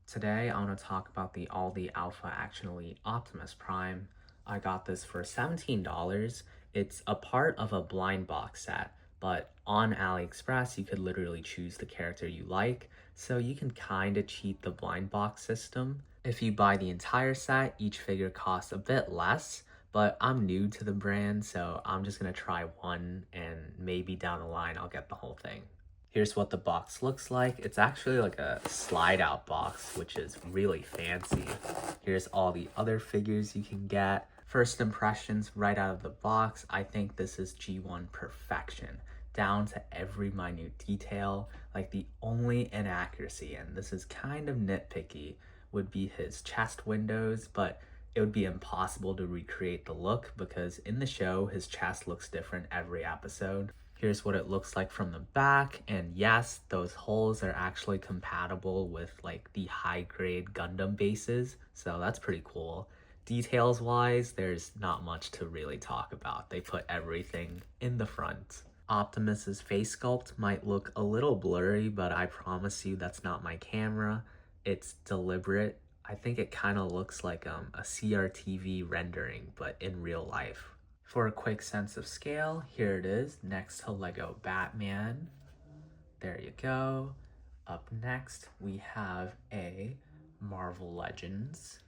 Today, I want to talk about the Aldi Alpha Action Elite Optimus Prime. I got this for $17. It's a part of a blind box set, but on AliExpress, you could literally choose the character you like, so you can kind of cheat the blind box system. If you buy the entire set, each figure costs a bit less, but I'm new to the brand, so I'm just going to try one, and maybe down the line, I'll get the whole thing. Here's what the box looks like. It's actually like a slide out box, which is really fancy. Here's all the other figures you can get. First impressions right out of the box, I think this is G1 perfection. Down to every minute detail. Like the only inaccuracy, and this is kind of nitpicky, would be his chest windows, but it would be impossible to recreate the look because in the show, his chest looks different every episode. Here's what it looks like from the back, and yes, those holes are actually compatible with like the high grade Gundam bases, so that's pretty cool. Details wise, there's not much to really talk about. They put everything in the front. Optimus's face sculpt might look a little blurry, but I promise you that's not my camera. It's deliberate. I think it kind of looks like a CRTV rendering, but in real life. For a quick sense of scale, here it is next to Lego Batman. There you go. Up next, we have a Marvel Legends.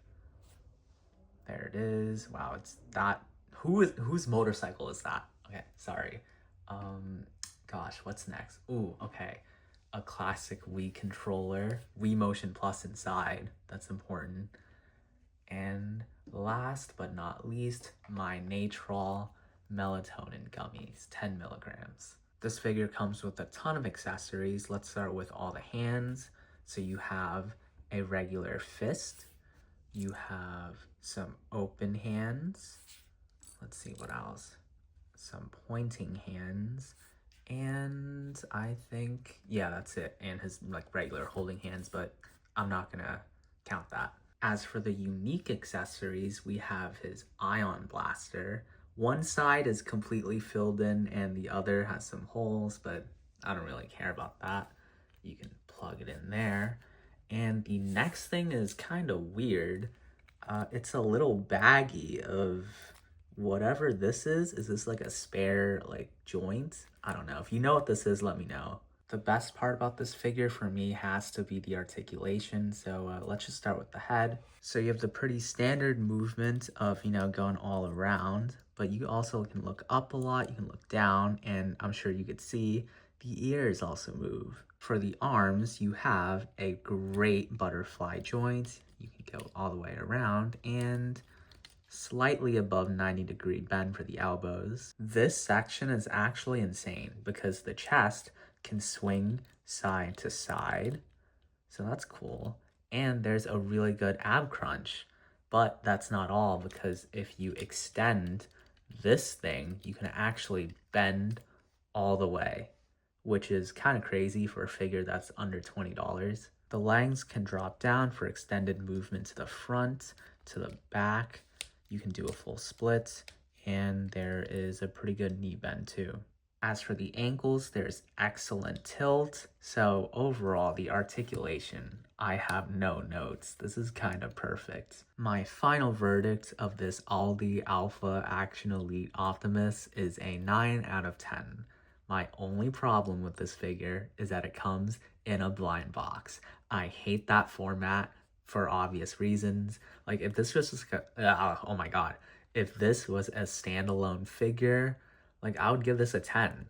There it is. Wow, it's that. Whose motorcycle is that? Okay, sorry. Gosh, what's next? Ooh, okay. A classic Wii controller, Wii Motion Plus inside. That's important. And last but not least, my Natrol melatonin gummies, 10 milligrams. This figure comes with a ton of accessories. Let's start with all the hands. So you have a regular fist. You have some open hands. Let's see what else. Some pointing hands. And I think, yeah, that's it. And his like regular holding hands, but I'm not gonna count that. As for the unique accessories, we have his ion blaster. One side is completely filled in and the other has some holes, but I don't really care about that. You can plug it in there. And the next thing is kind of weird. It's a little baggie of whatever this is. Is this like a spare like joint? I don't know. If you know what this is, let me know. The best part about this figure for me has to be the articulation. So let's just start with the head. So you have the pretty standard movement of, going all around, but you also can look up a lot, you can look down, and I'm sure you could see the ears also move. For the arms, you have a great butterfly joint. You can go all the way around and slightly above 90-degree bend for the elbows. This section is actually insane because the chest can swing side to side. So that's cool. And there's a really good ab crunch. But that's not all, because if you extend this thing, you can actually bend all the way, which is kind of crazy for a figure that's under $20. The legs can drop down for extended movement to the front, to the back. You can do a full split, and there is a pretty good knee bend too. As for the ankles, there's excellent tilt. So overall, the articulation, I have no notes. This is kind of perfect. My final verdict of this Aldi Alpha Action Elite Optimus is a 9 out of 10. My only problem with this figure is that it comes in a blind box. I hate that format for obvious reasons. Like if this was just, oh my god, if this was a standalone figure, like I would give this a 10.